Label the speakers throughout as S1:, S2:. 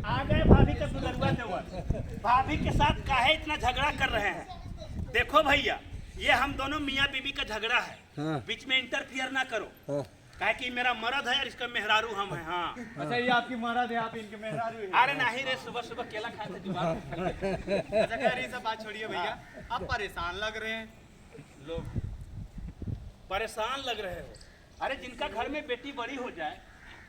S1: आ गए भाभी का दुलरुआ देवर। भाभी के साथ काहे इतना झगड़ा कर रहे हैं? देखो भैया, ये हम दोनों मियाँ बीबी का झगड़ा है।
S2: हाँ।
S1: बीच में इंटरफियर ना करो।
S2: हाँ।
S1: काहे कि मेरा मर्द है और इसका मेहरारू हम है। हाँ।
S3: अच्छा, ये आपकी मर्द है, आप इनके मेहरारू हैं।
S1: अरे नहीं रे, सुबह सुबह केला खाए थे दिमाग में।
S3: अच्छा खैर, ये सब बात छोड़िए भैया, आप परेशान लग रहे हैं।
S1: लोग परेशान लग रहे हो? अरे जिनका घर में बेटी बड़ी हो जाए,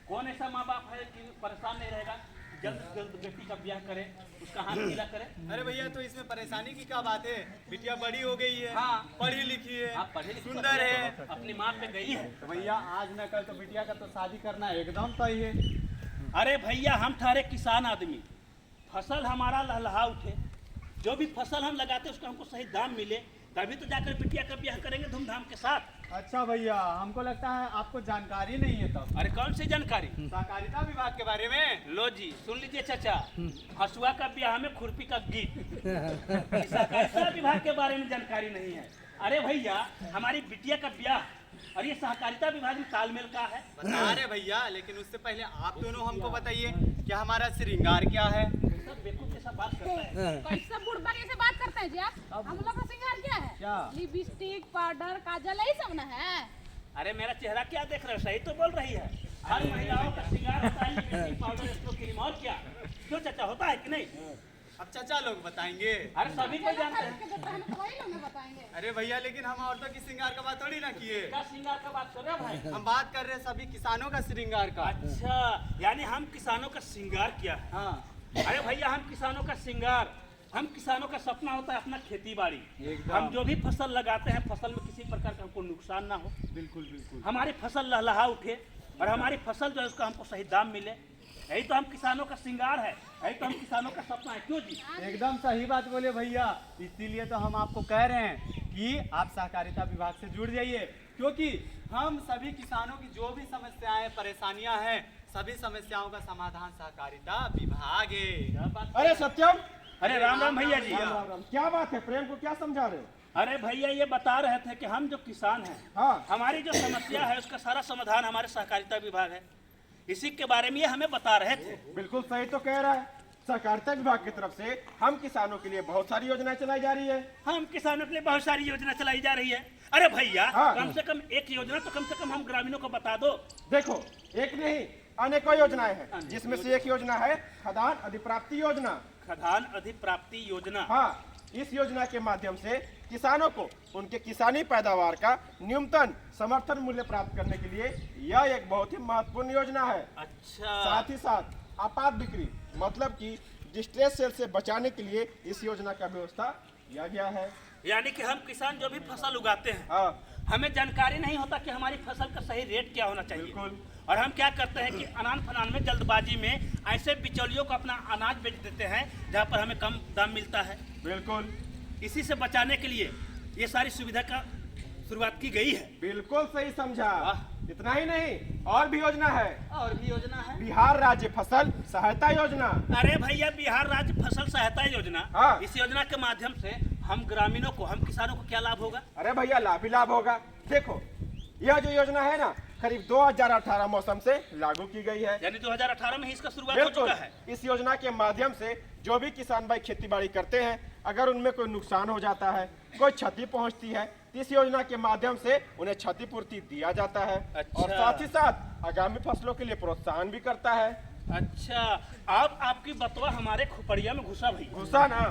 S1: कौन ऐसा माँ बाप है कि परेशान नहीं रहेगा? जल्द से जल्द बेटी का ब्याह करे, उसका हाथ गीला करे।
S3: अरे भैया, तो इसमें परेशानी की क्या बात है? बिटिया बड़ी हो गई है,
S1: हाँ।
S3: पढ़ी लिखी है,
S1: आप पढ़े लिखे
S3: सुंदर है।
S1: अपनी माँ पे गई है।
S3: तो भैया, आज न कल तो बिटिया का तो शादी करना एकदम तय है।
S1: अरे भैया, हम ठहरे किसान आदमी, फसल हमारा लहलहा उठे, जो भी फसल हम लगाते उसका हमको सही दाम मिले, तभी तो जाकर बिटिया का ब्याह करेंगे धूमधाम के साथ।
S3: अच्छा भैया, हमको लगता है आपको जानकारी नहीं है तब
S1: अरे कौन सी जानकारी?
S3: सहकारिता विभाग के बारे में।
S1: लो जी, सुन लीजिए चाचा, हसुआ का ब्याह में खुरपी का गीत। सहकारिता विभाग के बारे में जानकारी नहीं है? अरे भैया, हमारी बिटिया का ब्याह और ये सहकारिता विभाग में तालमेल का है।
S3: बता रहे भैया, लेकिन उससे पहले आप दोनों हमको बताइए कि हमारा श्रृंगार क्या है।
S1: सब बेवकूफ जैसा बात करता है।
S4: कैसे बुढ़बा से बात करते हैं जी आप? हम लोग का श्रृंगार क्या है?
S3: क्या?
S4: लिपस्टिक, पाउडर, काजल, यही सब ना है।
S1: अरे मेरा चेहरा क्या देख रहे हो? सही तो बोल रही है। हर महिलाओं का श्रृंगार होता है लिपस्टिक, पाउडर, स्ट्रो क्रीम, और क्या? क्यों चाचा, होता है कि नहीं?
S3: अब चाचा लोग बताएंगे।
S1: अरे सभी को जानते हैं।
S4: खरीद के देता है ना, वही लोग ना बताएंगे।
S3: अरे भैया, लेकिन हम औरतों की श्रृंगार का बात थोड़ी ना किए।
S1: क्या श्रृंगार का बात कर रहे हो भाई?
S3: हम बात कर रहे हैं सभी किसानों का श्रृंगार का।
S1: अच्छा, यानी हम किसानों का श्रृंगार किया है।
S3: हाँ,
S1: अरे भैया, हम किसानों का श्रृंगार, हम किसानों का सपना होता है अपना खेती बाड़ी।
S3: एकदम।
S1: हम जो भी फसल लगाते हैं, फसल में किसी प्रकार का हमको नुकसान ना हो,
S3: बिल्कुल बिल्कुल।
S1: हमारी फसल लहलहा उठे और हमारी फसल जो है उसका हमको सही दाम मिले। यही तो हम किसानों का श्रृंगार है, यही तो हम किसानों का सपना है। क्यों जी?
S3: एकदम सही बात बोले भैया, इसीलिए तो हम आपको कह रहे हैं कि आप सहकारिता विभाग से जुड़ जाइए, क्योंकि हम सभी किसानों की जो भी समस्याएं, परेशानियां हैं, सभी समस्याओं का समाधान सहकारिता विभाग है।
S1: क्या बात?
S5: अरे सत्यम,
S1: अरे राम राम भैया जी।
S5: राम राम राम। क्या बात है? प्रेम को क्या समझा रहे हो?
S1: अरे भैया, ये बता रहे थे कि हम जो किसान हैं,
S5: हाँ।
S1: हमारी जो समस्या है उसका सारा समाधान हमारे सहकारिता विभाग है। इसी के बारे में ये हमें बता रहे थे।
S5: बिल्कुल सही तो कह रहा है। सहकारिता विभाग की तरफ से हम किसानों के लिए बहुत सारी योजनाएं चलाई जा रही है।
S1: हम किसानों के लिए बहुत सारी योजना चलाई जा रही है। अरे भैया,
S5: हाँ।
S1: कम से कम एक योजना तो कम से कम हम ग्रामीणों को बता दो।
S5: देखो, एक नहीं अनेकों योजनाएं हैं, जिसमें से एक योजना है खदान अधिप्राप्ति योजना।
S1: खदान अधिप्राप्ति योजना।
S5: हाँ, इस योजना के माध्यम से किसानों को उनके किसानी पैदावार का न्यूनतम समर्थन मूल्य प्राप्त करने के लिए यह एक बहुत ही महत्वपूर्ण योजना है।
S1: अच्छा,
S5: साथ ही साथ आपात बिक्री मतलब कि डिस्ट्रेस सेल से बचाने के लिए इस योजना का व्यवस्था किया गया है।
S1: यानी कि हम किसान जो भी फसल उगाते हैं,
S5: हाँ,
S1: हमें जानकारी नहीं होता कि हमारी फसल का सही रेट क्या होना चाहिए।
S5: बिल्कुल।
S1: और हम क्या करते हैं कि अनान फनान में जल्दबाजी में ऐसे बिचौलियों को अपना अनाज बेच देते हैं जहाँ पर हमें कम दाम मिलता है।
S5: बिल्कुल
S1: इसी से बचाने के लिए ये सारी सुविधा का शुरुआत की गई है।
S5: बिल्कुल सही समझा।
S1: वाह।
S5: इतना ही नहीं, और भी योजना है।
S1: और भी योजना है।
S5: बिहार राज्य फसल सहायता योजना।
S1: अरे भैया, बिहार राज्य फसल सहायता योजना,
S5: हाँ।
S1: इस योजना के माध्यम से हम ग्रामीणों को, हम किसानों को क्या लाभ होगा?
S5: अरे भैया, लाभ ही लाभ होगा। देखो, यह जो योजना है ना, करीब 2018 मौसम से लागू की गई है।
S1: यानी 2018 में ही इसका शुरुआत हो
S5: बिल्कुल।
S1: चुका है।
S5: इस योजना के माध्यम से जो भी किसान भाई खेती बाड़ी करते हैं, अगर उनमें कोई नुकसान हो जाता है, कोई क्षति पहुंचती है, तो इस योजना के माध्यम से उन्हें क्षतिपूर्ति दिया जाता है।
S1: अच्छा।
S5: और साथ ही साथ आगामी फसलों के लिए प्रोत्साहन भी करता है।
S1: अच्छा, अब आपकी बतवा हमारे खुपड़िया में घुसा भैया
S5: घुसा ना।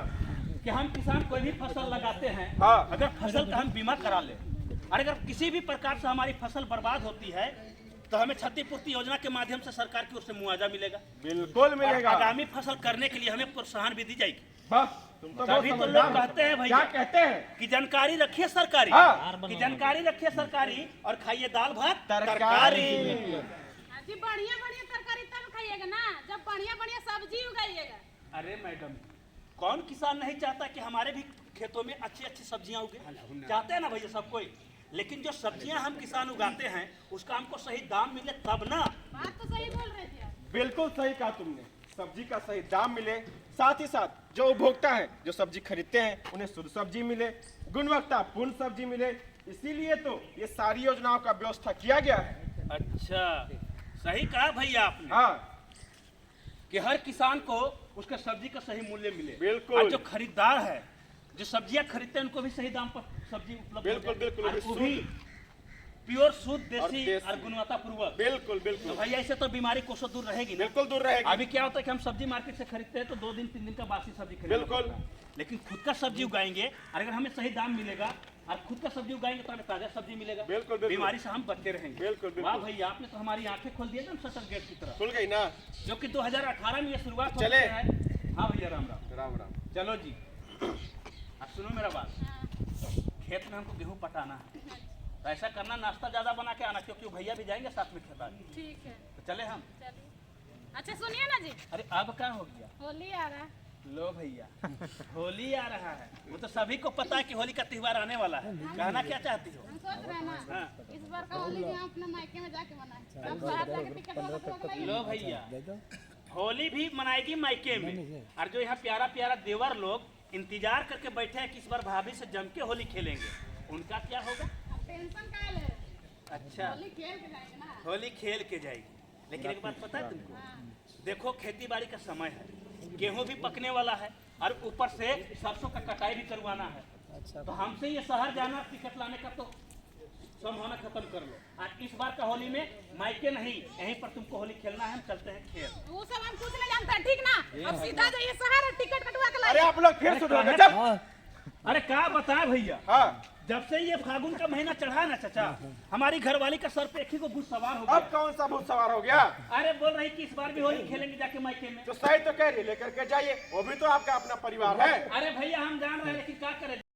S1: कि हम किसान कोई भी फसल लगाते हैं,
S5: हाँ।
S1: अगर फसल का हम बीमा करा ले और अगर किसी भी प्रकार से हमारी फसल बर्बाद होती है तो हमें क्षतिपूर्ति योजना के माध्यम से सरकार की ओर से मुआवजा मिलेगा।
S5: बिल्कुल
S1: और
S5: मिलेगा।
S1: आगामी फसल करने के लिए हमें प्रोत्साहन भी दी जाएगी।
S5: वाह, तुम तो बहुत
S1: तभी तो
S5: समझदार
S1: लोग
S5: हो।
S1: कहते हैं भैया,
S5: क्या कहते हैं?
S1: कि जानकारी रखिए सरकारी,
S5: हाँ।
S1: कि जानकारी रखिए सरकारी और खाइए दाल भात
S5: तरकारी।
S4: जी बढ़िया बढ़िया तरकारी तब खाइएगा ना, जब बढ़िया बढ़िया सब्जी उगाइएगा।
S1: अरे मैडम, कौन किसान नहीं चाहता कि हमारे भी खेतों में अच्छी अच्छी सब्जियां उगे? चाहते हैं ना भैया सब कोई। लेकिन जो सब्जियां हम किसान उगाते हैं उसका हमको सही दाम मिले तब ना।
S4: बात तो सही बोल रहे थे आप।
S5: बिल्कुल सही कहा तुमने। सब्जी का सही दाम मिले, साथ ही साथ जो उपभोक्ता है जो सब्जी खरीदते हैं उन्हें शुद्ध सब्जी मिले, गुणवत्तापूर्ण सब्जी मिले, इसीलिए तो ये सारी योजनाओं का व्यवस्था किया गया है।
S1: अच्छा, सही कहा भैया आपने।
S5: हाँ,
S1: कि हर किसान को उसका सब्जी का सही मूल्य मिले।
S5: बिल्कुल।
S1: और जो खरीदार है, जो सब्जियां खरीदते हैं, उनको भी सही दाम पर सब्जी उपलब्ध हो
S5: बिल्कुल,
S1: जाए।
S5: बिल्कुल,
S1: और
S5: शुद्ध।
S1: वो भी प्योर शुद्ध
S5: और
S1: देसी
S5: देसी।
S1: और गुणवत्ता पूर्वक।
S5: बिल्कुल
S1: तो
S5: बिल्कुल
S1: भैया ऐसे तो बीमारी कोसों दूर रहेगी ना।
S5: बिल्कुल दूर रहेगी।
S1: अभी क्या होता है कि हम सब्जी मार्केट से खरीदते हैं तो 2 दिन 3 दिन का बासी सब्जी खरीदना
S5: बिल्कुल।
S1: पड़ता है। लेकिन खुद का सब्जी उगाएंगे और अगर हमें सही दाम मिलेगा और खुद का सब्जी उगाएंगे तो हमें ताजा सब्जी मिलेगा।
S5: बिल्कुल, बिल्कुल।
S1: बीमारी से हम बचते रहेंगे।
S5: बिल्कुल, बिल्कुल।
S1: वाह भैया, आपने तो हमारी आंखें खोल दी एकदम शटर गेट की तरह।
S5: खुल गई ना।
S1: जो कि 2018 में ये शुरुआत हो
S5: चले।
S1: है। हाँ भैया, राम राम।
S5: राम राम।
S1: चलो जी, अब सुनो मेरा बात। खेत में हमको गेहूं पटाना है, तो ऐसा करना नाश्ता ज्यादा बना के आना, क्योंकि भैया भी जाएंगे साथ में खेत आगे।
S4: ठीक है,
S1: तो चले हम।
S4: चलिए। अच्छा सुनिए ना जी,
S1: अरे अब क्या हो गया?
S4: होली आ रहा है।
S1: लो भैया, होली आ रहा है, वो तो सभी को पता है कि होली का त्योहार आने वाला है। कहना क्या चाहती हो?
S4: हम सोच रहे हैं ना,
S1: हाँ।
S4: इस बार का होली भी हम अपने मायके में जाके मनाएं। अब बाहर जाके टिकट वाला तो लगाइए।
S1: लो भैया, होली भी मनाएगी मायके में, और जो यहाँ प्यारा प्यारा देवर लोग इंतजार करके बैठे हैं कि इस बार भाभी से जम के होली खेलेंगे, उनका क्या होगा?
S4: टेंशन का ले,
S1: अच्छा,
S4: होली खेल के जाएंगे ना।
S1: होली खेल के जाएगी। लेकिन एक बात पता है तुमको?
S4: हाँ।
S1: देखो, खेती बाड़ी का समय है, गेहूं भी पकने वाला है और ऊपर से सरसों का कटाई भी करवाना है। तो हमसे ये शहर जाना, टिकट लाने का तो संभावना खत्म कर लो। और इस बार का होली में मायके नहीं, यहीं पर तुमको होली खेलना है। हम चलते हैं खेल।
S4: वो सब हम कुछ नहीं जानते, ठीक ना? अब सीधा जाइए शहर और टिकट कटवा के
S5: अरे
S4: लाइए।
S5: आप लोग फिर शुरू हो गए। जब
S1: अरे क्या बताए भैया,
S5: हाँ,
S1: जब से ये फागुन का महीना चढ़ा ना चाचा, हमारी घरवाली का सर पे एक ही को भूत सवार हो
S5: अब
S1: गया।
S5: कौन सा भूत सवार हो गया?
S1: अरे बोल रही कि इस बार भी होली खेलेंगे जाके मायके में।
S5: तो सही तो कह रही, लेकर के जाइए, वो भी तो आपका अपना परिवार है।
S1: अरे भैया, हम जान रहे हैं, लेकिन क्या करें।